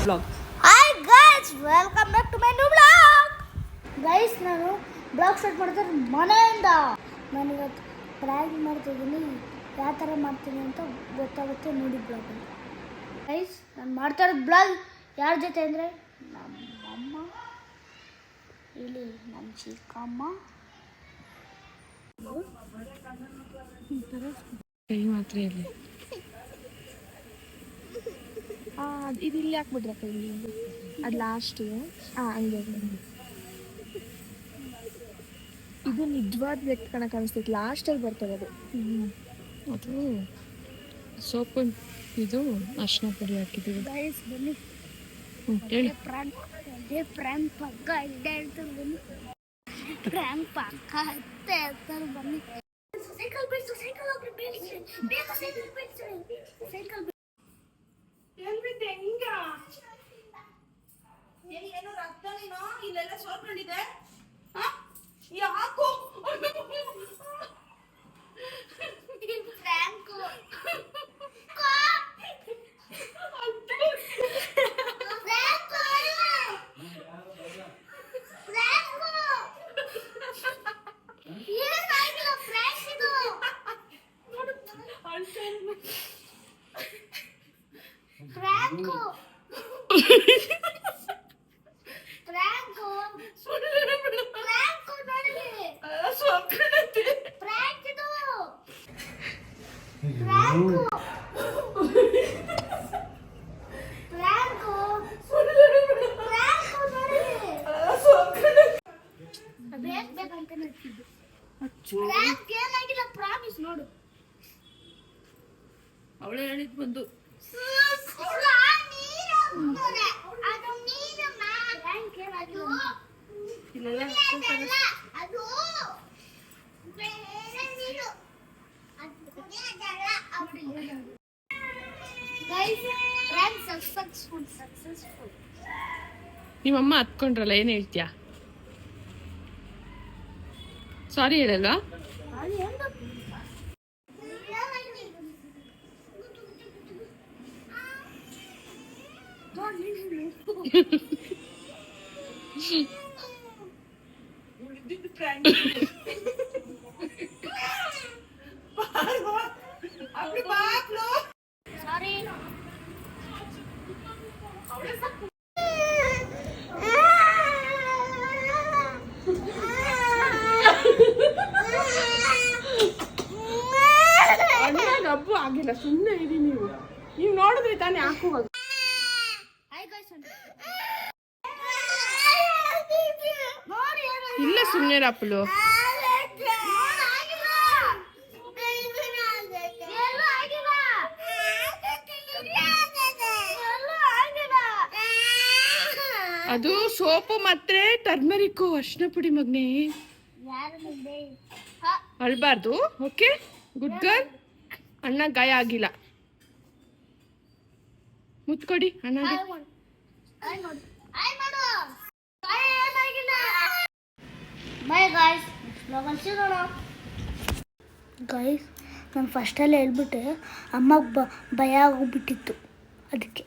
Blog. Hi guys, welcome back to my new blog. Guys, ನಾನು blog start ಮಾಡ್ತೀನಿ ಮನೆಯಿಂದ. ನಾನು ಇವತ್ತು ಪ್ರ್ಯಾಂಕ್ ಮಾಡ್ತಿದ್ದೀನಿ. ಯಾವ ಥರ ಮಾಡ್ತೀನಿ ಅಂತ ಗೊತ್ತಾಗುತ್ತೆ ನೋಡಿ ಬ್ಲಾಗಲ್ಲಿ. ಗೈಸ್, ನಾನು ಮಾಡ್ತಾ ಇರೋದು ಬ್ಲಾಗ್ ಯಾರ ಜೊತೆ ಅಂದರೆ ನಮ್ಮ ಅಮ್ಮ, ಇಲ್ಲಿ ನಮ್ಮ ಚಿಕ್ಕಮ್ಮ, ಕೈ ಮಾತ್ರ ಇಲ್ಲಿ. ಇದು ಇಲ್ಲಿ ಹಾಕ್ಬಿಟ್ರೆ ಕೈ ಅದು ಲಾಸ್ಟ್. ಹಂಗೆ ಇದು ನಿಜವಾದ ವ್ಯಕ್ತಿ ಕಣಕ್ಕೆ ಅನಿಸ್ತೈತೆ. ಲಾಸ್ಟಲ್ಲಿ ಬರ್ತದೆ ಅದು. ಅದು ಸೋಪು, ಇದು ಅರ್ಶಿನ ಪುಡಿ ಹಾಕಿದ್ದೀವಿ. ಗೈಸ್ ಬನ್ನಿ, ಹೇಳಿ. ಪ್ರ್ಯಾಂಕ್ ಪಕ್ಕ ಇದ್ದೇ ಇರ್ತಾರೆ ಬನ್ನಿ. ಪ್ರ್ಯಾಂಕ್ ಪಕ್ಕ ಇದ್ದೇ ಇರ್ತಾರೆ ಬನ್ನಿ. ಸೈಕಲ್ ಬಿಡಿಸು, ಸೈಕಲ್ ಹೋಗ್ರಿ, ಬೇಗ ಬೇಗ ಸೈಕಲ್ ಬಿಡಿಸು, ಸೈಕಲ್ ಎಲ್ಬಿಟ್ಟೆ ಹಿಂಗ ಏನು ರಕ್ತ ನೀನು ಇಲ್ಲೆಲ್ಲ ಸೋರ್ಕೊಂಡಿದೆ. ಯಾಕೋ ಪ್ರ್ಯಾಂಕ್ ನೋಡು. ಅವಳೇ ಹೇಳಿದ್ ಬಂದು ಇಲ್ಲೆಲ್ಲ ನಿಮ್ಮಮ್ಮ ಹತ್ಕೊಂಡ್ರಲ್ಲ, ಏನು ಹೇಳ್ತೀಯಾ? ಸಾರಿ ಹೇಳಲ್ವಾ? ಸಾರಿ. ಹಬ್ಬು ಆಗಿಲ್ಲ, ಸುಮ್ಮನೆ ಇರಿ. ನೀವು ನೋಡಿದ್ರಿ ತಾನೇ ಹಾಕುವಾಗ. ಇಲ್ಲ, ಸುಮ್ಮನೆ ರಾಪುಲು. ಅದು ಸೋಪು ಮತ್ತೆ ಟರ್ಮರಿಕ್ಕು, ಅರ್ಶಿನ ಪುಡಿ ಮಗ್ನೆ. ಅಳ್ಬಾರ್ದು. Okay, good girl. ಅಣ್ಣ ಗಾಯ ಆಗಿಲ್ಲ. ಮುತ್ಕೊಡಿ ಅಣ್ಣಗೆ. ಬೈ ಗಾಯ್ಸ್, ಸಿಗೋಣ. ಗೈಸ್, ನಾನು ಫಸ್ಟಲ್ಲೇ ಹೇಳ್ಬಿಟ್ಟೆ, ಅಮ್ಮಗೆ ಭಯ ಆಗೋಗ್ಬಿಟ್ಟಿತ್ತು ಅದಕ್ಕೆ.